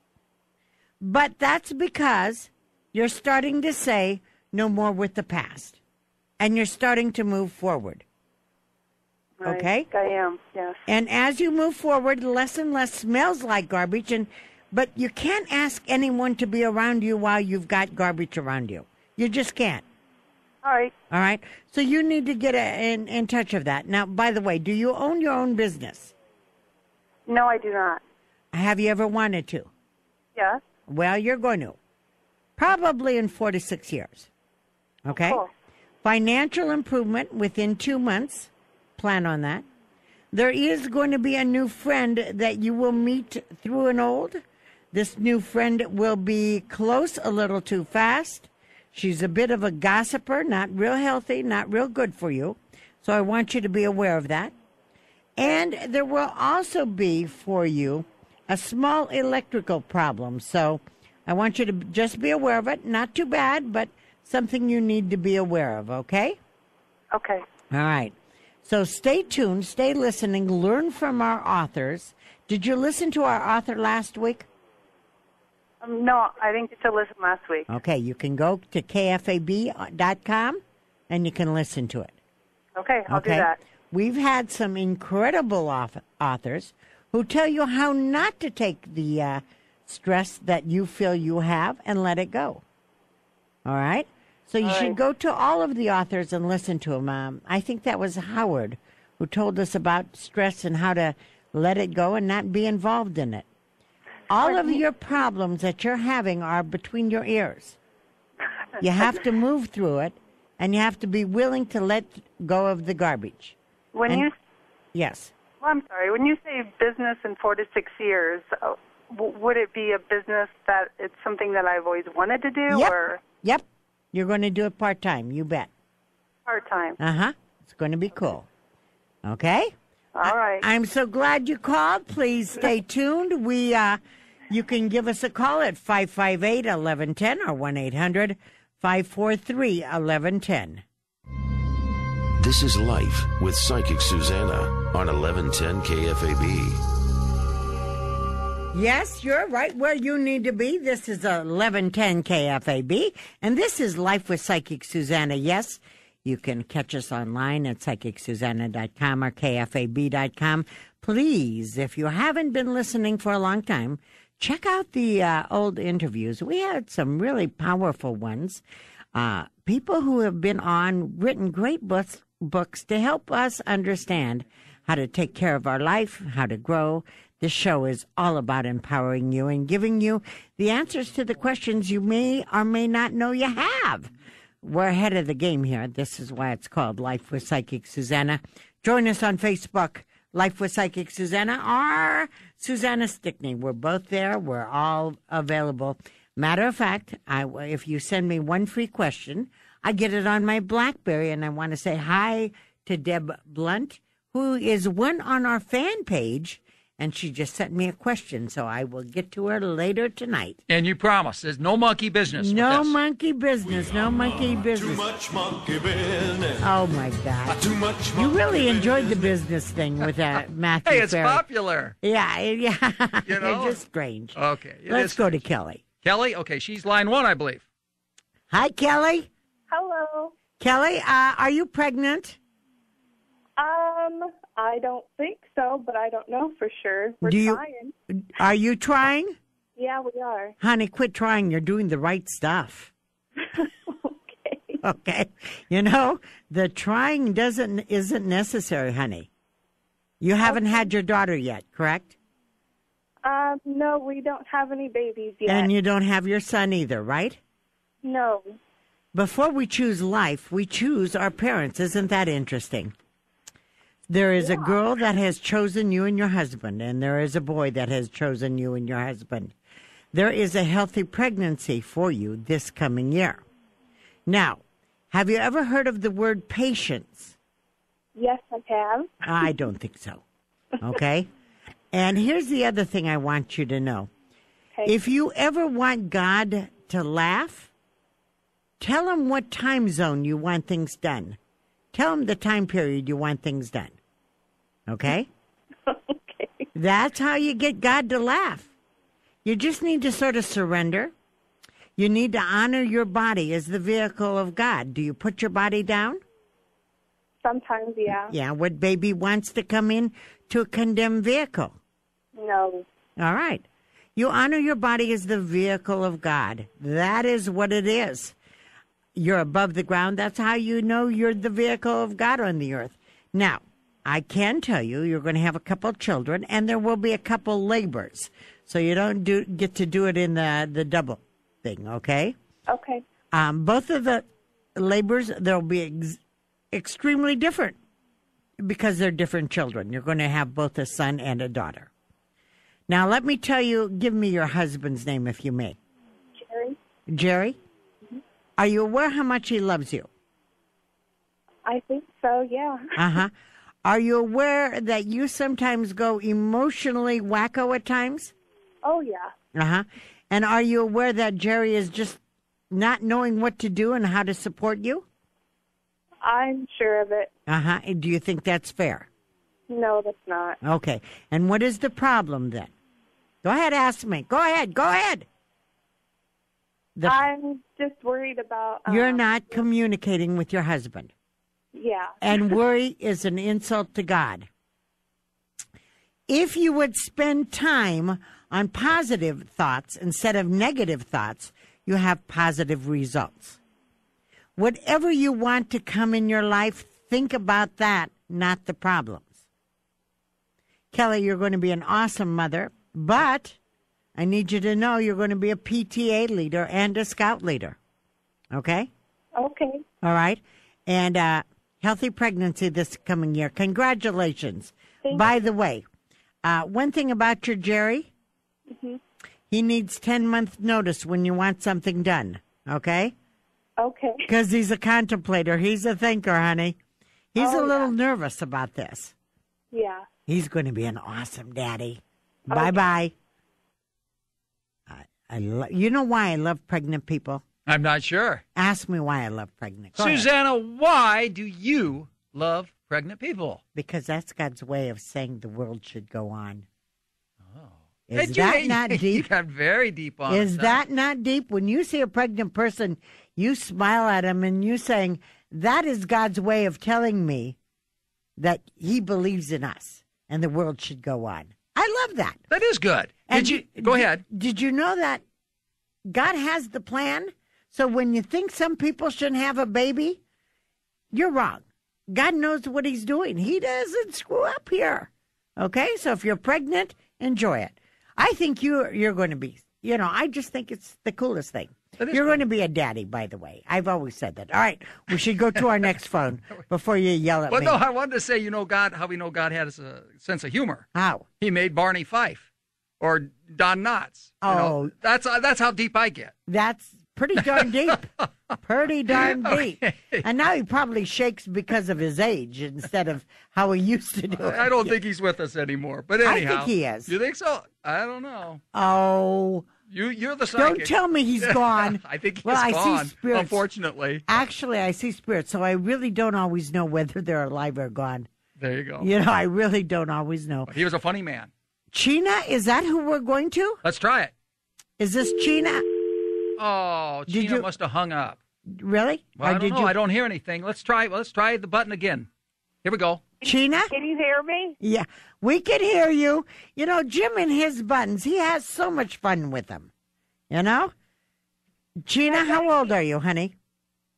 But that's because you're starting to say no more with the past. And you're starting to move forward. Right. Okay? I am, yes. And as you move forward, less and less smells like garbage. But you can't ask anyone to be around you while you've got garbage around you. You just can't. All right. All right? So you need to get in touch of that. Now, by the way, do you own your own business? No, I do not. Have you ever wanted to? Yes. Well, you're going to. Probably in 4 to 6 years. Okay? Cool. Financial improvement within 2 months. Plan on that. There is going to be a new friend that you will meet through an old. This new friend will be close a little too fast. She's a bit of a gossiper, not real healthy, not real good for you. So I want you to be aware of that. And there will also be for you a small electrical problem. So I want you to just be aware of it. Not too bad, but something you need to be aware of, okay? Okay. All right. So stay tuned, stay listening, learn from our authors. Did you listen to our author last week? No, I didn't get to listen last week. Okay, you can go to kfab.com and you can listen to it. Okay, I'll do that. We've had some incredible authors who tell you how not to take the stress that you feel you have and let it go. All right? So you should go to all of the authors and listen to them. I think that was Howard who told us about stress and how to let it go and not be involved in it. All of your problems that you're having are between your ears. You have to move through it, and you have to be willing to let go of the garbage. Yes. Well, I'm sorry. When you say business in 4 to 6 years, would it be a business that it's something that I've always wanted to do? Yep. You're going to do it part-time, you bet. Part-time. Uh-huh. It's going to be cool. Okay? All right. I'm so glad you called. Please stay tuned. You can give us a call at 558-1110 or 1-800-543-1110. This is Life with Psychic Suzanna on 1110 KFAB. Yes, you're right where you need to be. This is 1110 KFAB, and this is Life with Psychic Suzanna. Yes, you can catch us online at psychicsusanna.com or kfab.com. Please, if you haven't been listening for a long time, check out the old interviews. We had some really powerful ones. People who have been on, written great books to help us understand how to take care of our life, how to grow. This show is all about empowering you and giving you the answers to the questions you may or may not know you have. We're ahead of the game here. This is why it's called Life with Psychic Suzanna. Join us on Facebook, Life with Psychic Suzanna, or Suzanna Stickney. We're both there. We're all available. Matter of fact, if you send me one free question, I get it on my BlackBerry, and I want to say hi to Deb Blunt, who is one on our fan page, and she just sent me a question, so I will get to her later tonight. And you promise there's no monkey business. No monkey business. No monkey business. Too much monkey business. Oh, my God. Too much You really enjoyed the business thing with Matthew Hey, it's Ferry. popular. Yeah. You know? It's just strange. Okay. Let's go to Kelly. Kelly? Okay, she's line 1, I believe. Hi, Kelly. Hello. Kelly, are you pregnant? I don't think so, but I don't know for sure. We're trying. Are you trying? Yeah, we are. Honey, quit trying. You're doing the right stuff. Okay. Okay. You know, the trying isn't necessary, honey. You haven't had your daughter yet, correct? No, we don't have any babies yet. And you don't have your son either, right? No. Before we choose life, we choose our parents. Isn't that interesting? There is a girl that has chosen you and your husband, and there is a boy that has chosen you and your husband. There is a healthy pregnancy for you this coming year. Now, have you ever heard of the word patience? Yes, I have. I don't think so. Okay? And here's the other thing I want you to know. Okay. If you ever want God to laugh, tell him what time zone you want things done. Tell him the time period you want things done. Okay? Okay. That's how you get God to laugh. You just need to sort of surrender. You need to honor your body as the vehicle of God. Do you put your body down? Sometimes, yeah. Yeah, what baby wants to come in to a condemned vehicle? No. All right. You honor your body as the vehicle of God. That is what it is. You're above the ground. That's how you know you're the vehicle of God on the earth. Now, I can tell you you're going to have a couple children, and there will be a couple labors. So you don't get to do it in the double thing, okay? Okay. Both of the labors, they'll be extremely different because they're different children. You're going to have both a son and a daughter. Now, let me tell you, give me your husband's name, if you may. Jerry. Jerry? Mm-hmm. Are you aware how much he loves you? I think so, yeah. Uh-huh. Are you aware that you sometimes go emotionally wacko at times? Oh, yeah. Uh-huh. And are you aware that Jerry is just not knowing what to do and how to support you? I'm sure of it. Uh-huh. Do you think that's fair? No, that's not. Okay. And what is the problem then? Go ahead, ask me. Go ahead. I'm just worried about... You're not communicating with your husband. Yeah. And worry is an insult to God. If you would spend time on positive thoughts instead of negative thoughts, you have positive results. Whatever you want to come in your life, think about that, not the problems. Kelly, you're going to be an awesome mother, but I need you to know you're going to be a PTA leader and a scout leader. Okay? Okay. All right. And healthy pregnancy this coming year. Congratulations. By the way, one thing about your Jerry, he needs 10-month notice when you want something done. Okay? Okay. Because he's a contemplator. He's a thinker, honey. He's a little nervous about this. Yeah. He's going to be an awesome daddy. Bye-bye. You know why I love pregnant people? I'm not sure. Ask me why I love pregnant. Go Susanna, ahead. why do you love pregnant people? Because that's God's way of saying the world should go on. Oh. Is that not deep? You got very deep on it. Is that not deep? When you see a pregnant person, you smile at him and you saying, that is God's way of telling me that he believes in us and the world should go on. I love that. That is good. Go ahead. Did you know that God has the plan? So when you think some people shouldn't have a baby, you're wrong. God knows what he's doing. He doesn't screw up here. Okay? So if you're pregnant, enjoy it. I think you're going to be, I just think it's the coolest thing. You're going to be a daddy, by the way. I've always said that. All right, we should go to our next phone before you yell at me. Well, no, I wanted to say, how we know God has a sense of humor. How? He made Barney Fife or Don Knotts. That's how deep I get. That's pretty darn deep. Pretty darn deep. Okay. And now he probably shakes because of his age instead of how he used to do it. I don't think he's with us anymore. But anyhow. I think he is. You think so? I don't know. Oh. You're the psychic. Don't tell me he's gone. I think he's gone, I see spirits. Unfortunately. Actually, I see spirits, so I really don't always know whether they're alive or gone. There you go. I really don't always know. He was a funny man. China, is that who we're going to? Let's try it. Is this China? Oh, China must have hung up. Really? Well, I don't know. I don't hear anything. Let's try the button again. Here we go. China? Can you hear me? Yeah, we can hear you. Jim and his buttons, he has so much fun with them. Gina, how old are you, honey?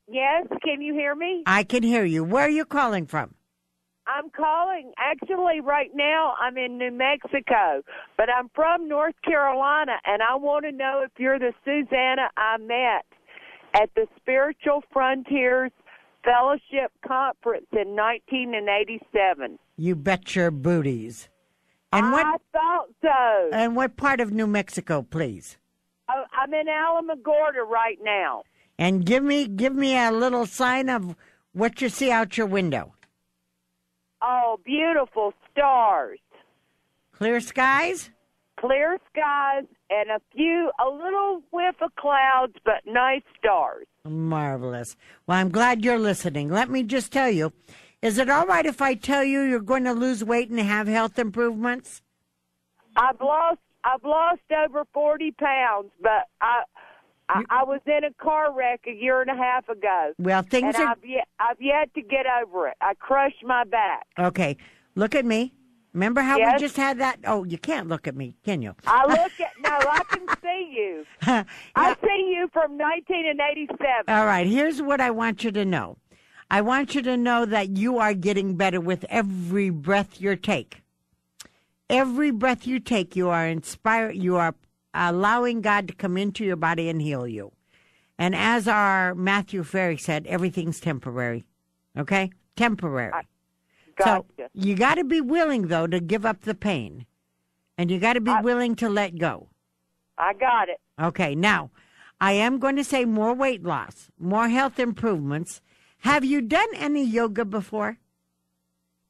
Yes, can you hear me? I can hear you. Where are you calling from? I'm calling, actually, right now, I'm in New Mexico, but I'm from North Carolina, and I want to know if you're the Suzanna I met at the Spiritual Frontiers Fellowship Conference in 1987. You bet your booties. And I thought so. And what part of New Mexico, please? I'm in Alamogordo right now. And give me a little sign of what you see out your window. Oh, beautiful stars. Clear skies? Clear skies and a little whiff of clouds, but nice stars. Marvelous. Well, I'm glad you're listening. Let me just tell you, is it all right if I tell you you're going to lose weight and have health improvements? I've lost over 40 pounds, but I was in a car wreck a year and a half ago. Well, I've yet to get over it. I crushed my back. Okay, look at me. Remember how we just had that? Oh, you can't look at me, can you? I can see you. I see you from 1987. All right, here's what I want you to know. I want you to know that you are getting better with every breath you take. Every breath you take, you are inspired. You are allowing God to come into your body and heal you. And as our Matthew Ferry said, everything's temporary. Okay? Temporary. Gotcha. So you got to be willing, though, to give up the pain. And you got to be willing to let go. I got it. Okay. Now, I am going to say more weight loss, more health improvements. Have you done any yoga before?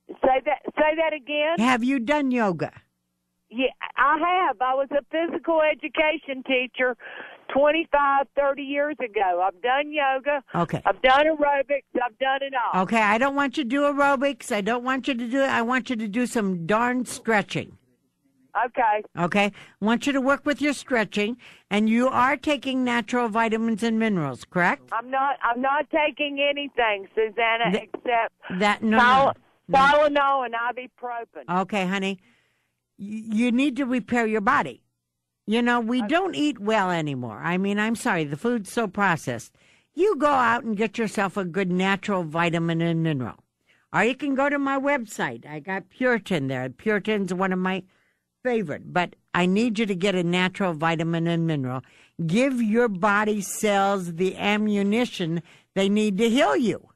Say that again. Have you done yoga? Yeah, I have. I was a physical education teacher 25, 30 years ago. I've done yoga. Okay. I've done aerobics. I've done it all. Okay, I don't want you to do aerobics. I don't want you to do it. I want you to do some darn stretching. Okay. Okay. I want you to work with your stretching, and you are taking natural vitamins and minerals, correct? I'm not taking anything, Susanna, except Tylenol and ibuprofen. Okay, honey. You need to repair your body. We don't eat well anymore. I mean, I'm sorry, the food's so processed. You go out and get yourself a good natural vitamin and mineral. Or you can go to my website. I got Puritan there. Puritan's one of my favorite. But I need you to get a natural vitamin and mineral. Give your body cells the ammunition they need to heal you.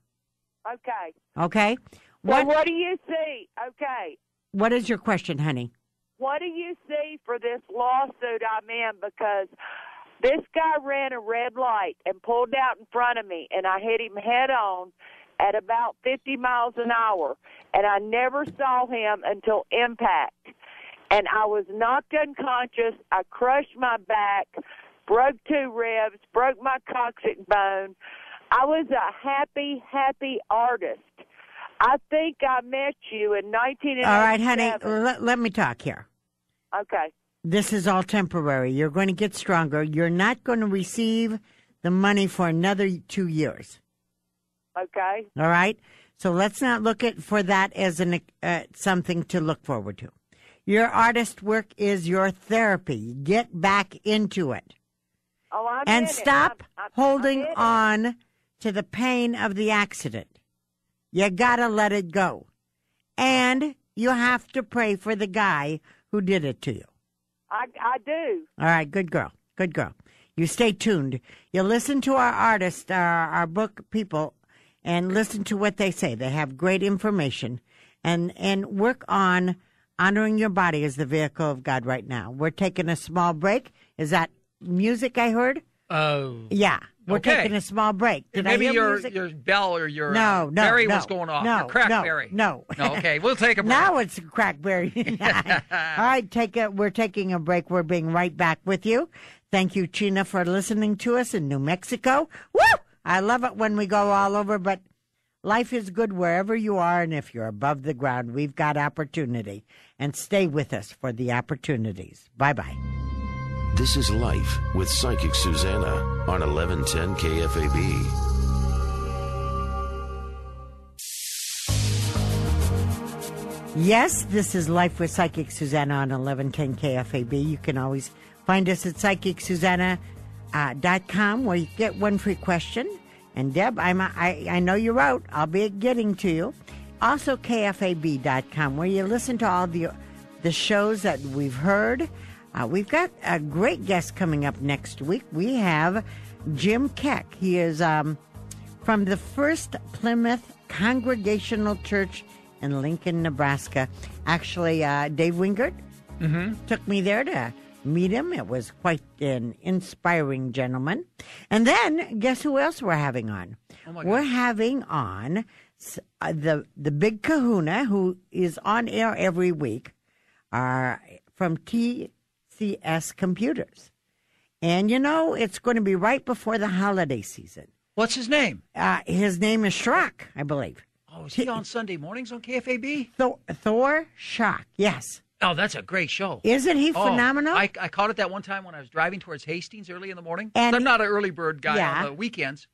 Okay. Okay? Well, what do you see? Okay. What is your question, honey? What do you see for this lawsuit I'm in? Because this guy ran a red light and pulled out in front of me, and I hit him head on at about 50 miles an hour, and I never saw him until impact. And I was knocked unconscious. I crushed my back, broke 2 ribs, broke my coccyx bone. I was a happy, happy artist. I think I met you in 1987. All right, honey, let me talk here. Okay. This is all temporary. You're going to get stronger. You're not going to receive the money for another 2 years. Okay. All right? So let's not look for that as something to look forward to. Your artist work is your therapy. Get back into it. Oh, I'm and in stop I'm holding in on to the pain of the accident. You got to let it go. And you have to pray for the guy who did it to you. I do. All right, good girl. Good girl. You stay tuned. You listen to our artists, our book people, and listen to what they say. They have great information. And work on honoring your body as the vehicle of God right now. We're taking a small break. Is that music I heard? Oh. Yeah. We're taking a small break. Did Maybe I hear your music? bell or your no, berry was going off. No, your crackberry. No. Okay, we'll take a break. Now it's crackberry. All right, we're taking a break. We're being right back with you. Thank you, China, for listening to us in New Mexico. Woo! I love it when we go all over, but life is good wherever you are, and if you're above the ground, we've got opportunity. And stay with us for the opportunities. Bye-bye. This is Life with Psychic Suzanna on 1110 KFAB. Yes, this is Life with Psychic Suzanna on 1110 KFAB. You can always find us at psychicsuzanna.com where you get one free question. And Deb, I know you're out. I'll be getting to you. Also, KFAB.com where you listen to all the shows that we've heard. We've got a great guest coming up next week. We have Jim Keck. He is from the First Plymouth Congregational Church in Lincoln, Nebraska. Actually, Dave Wingert took me there to meet him. It was quite an inspiring gentleman. And then, guess who else we're having on? Oh my we're God. having on the big kahuna, who is on air every week, from TCS Computers. And, it's going to be right before the holiday season. What's his name? His name is Schrock, I believe. Oh, is he on Sunday mornings on KFAB? Thor Schrock, yes. Oh, that's a great show. Isn't he phenomenal? I caught it that one time when I was driving towards Hastings early in the morning. And I'm not an early bird guy on the weekends.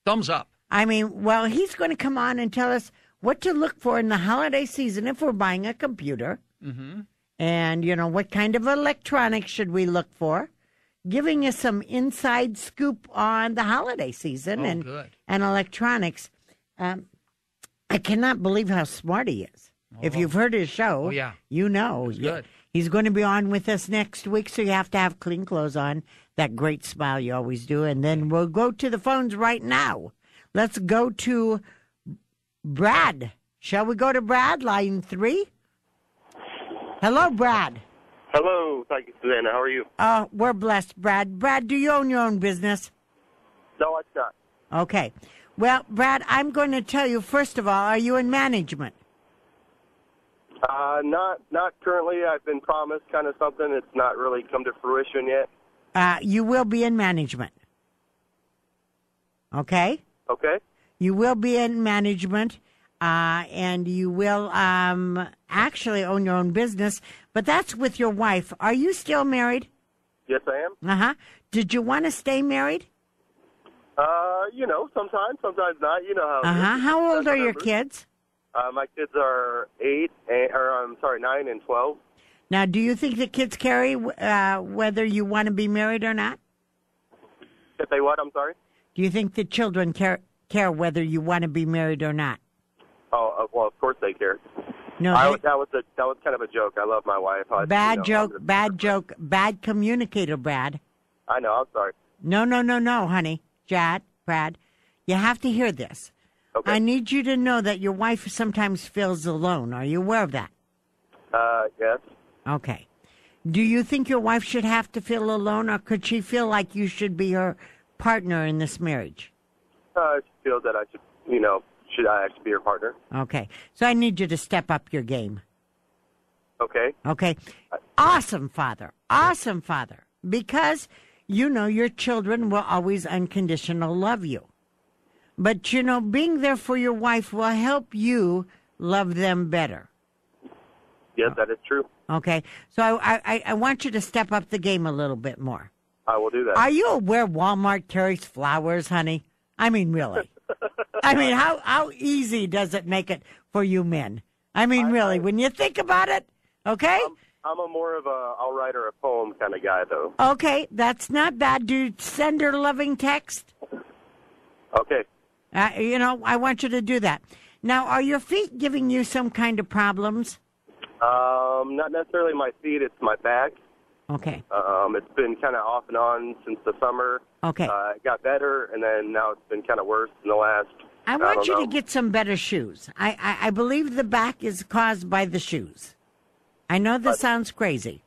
Thumbs up. I mean, well, he's going to come on and tell us what to look for in the holiday season if we're buying a computer. Mm-hmm. And, what kind of electronics should we look for? Giving us some inside scoop on the holiday season and electronics. I cannot believe how smart he is. If you've heard his show, you know. Good. He's going to be on with us next week, so you have to have clean clothes on, that great smile you always do. And then we'll go to the phones right now. Let's go to Brad. Shall we go to Brad, line 3? Hello, Brad. Hello, thank you, Susanna. How are you? We're blessed, Brad. Brad, do you own your own business? No, I don't. Okay. Well, Brad, I'm going to tell you, first of all, are you in management? Not currently. I've been promised kind of something. It's not really come to fruition yet. You will be in management. Okay? Okay. You will be in management, and you will actually own your own business, but that's with your wife. Are you still married? Yes, I am. Uh-huh. Did you want to stay married? Sometimes not. You know how it is. How old are your kids? My kids are 9 and 12. Now, do you think the kids carry whether you want to be married or not? If they what? I'm sorry? Do you think the children care whether you want to be married or not? Oh, well, of course they care. No, that was kind of a joke. I love my wife. Bad joke, bad communicator, Brad. I know. I'm sorry. No, honey. Brad, you have to hear this. Okay. I need you to know that your wife sometimes feels alone. Are you aware of that? Yes. Okay. Do you think your wife should have to feel alone, or could she feel like you should be her partner in this marriage? She feels that I should, should I actually be her partner? Okay. So I need you to step up your game. Okay. Okay. Awesome, Father. Awesome, Father. Because, your children will always unconditional love you. But, being there for your wife will help you love them better. Yes, that is true. Okay. So I want you to step up the game a little bit more. I will do that. Are you aware Walmart carries flowers, honey? I mean, really. I mean, how easy does it make it for you men? I mean, really, when you think about it, okay? I'm a more of I'll write her a poem kind of guy, though. Okay, that's not bad. Do you send her loving text? Okay. I want you to do that. Now, are your feet giving you some kind of problems? Not necessarily my feet. It's my back. Okay. It's been kind of off and on since the summer. Okay. It got better, and then now it's been kind of worse in the last. I want you to get some better shoes. I believe the back is caused by the shoes. I know this sounds crazy,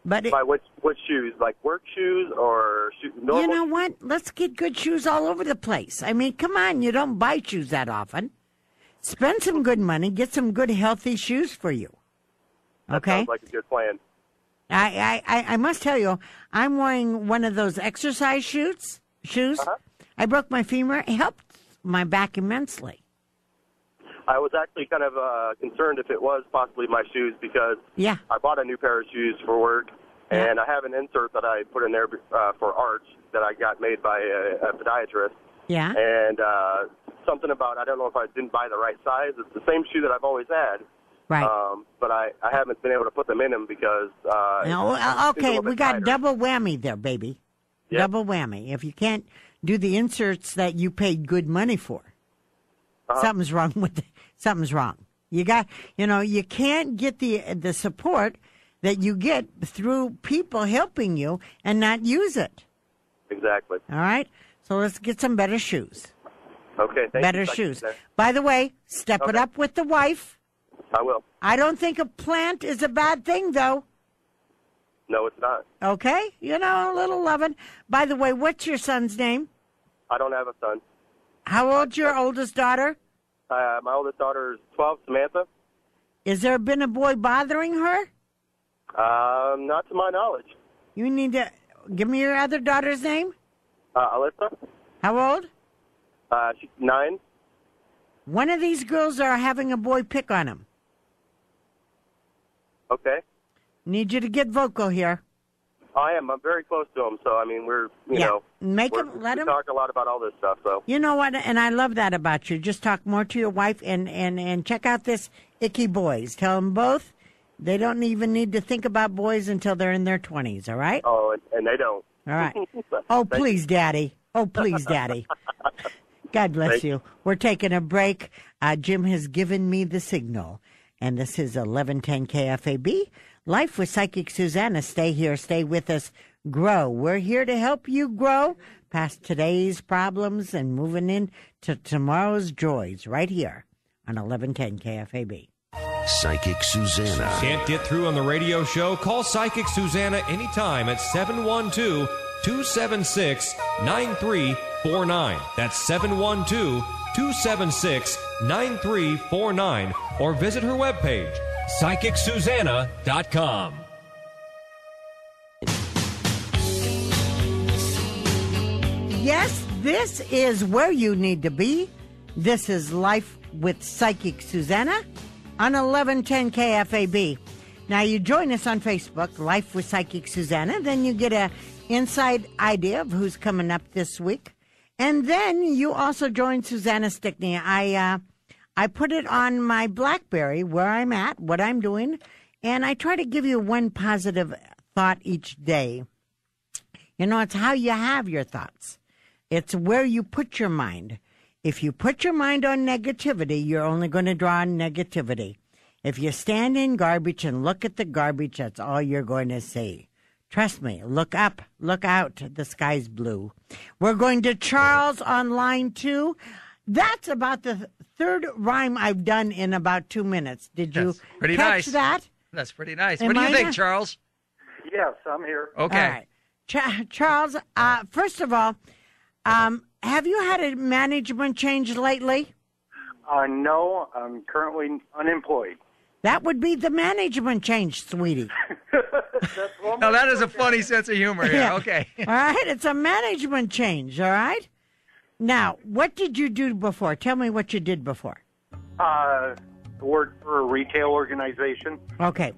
but by what shoes? Like work shoes or normal? You know what? Let's get good shoes all over the place. I mean, come on, you don't buy shoes that often. Spend some good money, get some good healthy shoes for you. Okay? That sounds like a good plan. I must tell you, I'm wearing one of those exercise shoes. Uh-huh. I broke my femur. It helped my back immensely. I was actually kind of concerned if it was possibly my shoes because I bought a new pair of shoes for work, and I have an insert that I put in there for arch that I got made by a podiatrist. Yeah. And something about, I don't know if I didn't buy the right size. It's the same shoe that I've always had. Right. But I haven't been able to put them in them because... okay, we got tighter. double whammy there, baby. Yep. Double whammy. If you can't do the inserts that you paid good money for, something's wrong with it. Something's wrong. You got, you can't get the support that you get through people helping you and not use it. Exactly. All right? So let's get some better shoes. Okay, thank you. Better shoes. By the way, step it up with the wife. I will. I don't think a plant is a bad thing, though. No, it's not. Okay? A little loving. By the way, what's your son's name? I don't have a son. How old's your oldest daughter? My oldest daughter is 12, Samantha. Is there been a boy bothering her? Not to my knowledge. You need to give me your other daughter's name. Alyssa. How old? She's 9. One of these girls are having a boy pick on him. Okay. Need you to get vocal here. I am. I'm very close to him, so I mean, we're let him talk a lot about all this stuff. So you know what, and I love that about you. Just talk more to your wife and check out this Icky Boys. Tell them both they don't even need to think about boys until they're in their 20s. All right? Oh, and they don't. All right. Oh, please, Daddy. Oh, please, Daddy. God bless you. We're taking a break. Jim has given me the signal, and this is 1110 KFAB. Life with Psychic Suzanna. Stay here. Stay with us. Grow. We're here to help you grow past today's problems and moving into tomorrow's joys right here on 1110 KFAB. Psychic Suzanna. Can't get through on the radio show? Call Psychic Suzanna anytime at 712-276-9349. That's 712-276-9349. Or visit her webpage, PsychicSusanna.com. Yes, this is where you need to be. This is Life with Psychic Suzanna on 1110 KFAB. Now, you join us on Facebook, Life with Psychic Suzanna. Then you get an inside idea of who's coming up this week. And then you also join Susanna Stickney. I put it on my BlackBerry, where I'm at, what I'm doing, and I try to give you one positive thought each day. It's how you have your thoughts. It's where you put your mind. If you put your mind on negativity, you're only going to draw on negativity. If you stand in garbage and look at the garbage, that's all you're going to see. Trust me, look up, look out, the sky's blue. We're going to Charles on line 2. That's about the third rhyme I've done in about 2 minutes. Did you catch that? That's pretty nice. What do you think, Charles? Yes, I'm here. Okay. All right. Charles, first of all, have you had a management change lately? No, I'm currently unemployed. That would be the management change, sweetie. Now, that is a funny sense of humor here. Yeah. Okay. All right, it's a management change, all right? Now, what did you do before? Tell me what you did before. Worked for a retail organization. Okay.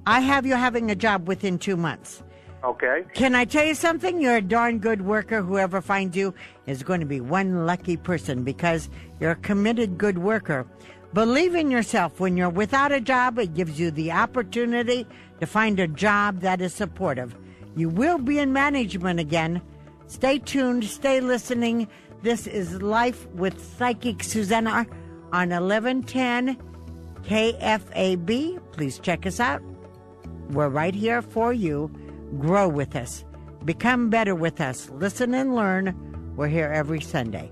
I have you having a job within 2 months. Okay. Can I tell you something? You're a darn good worker. Whoever finds you is going to be one lucky person because you're a committed good worker. Believe in yourself. When you're without a job, it gives you the opportunity to find a job that is supportive. You will be in management again. Stay tuned. Stay listening. This is Life with Psychic Suzanna on 1110 KFAB. Please check us out. We're right here for you. Grow with us. Become better with us. Listen and learn. We're here every Sunday.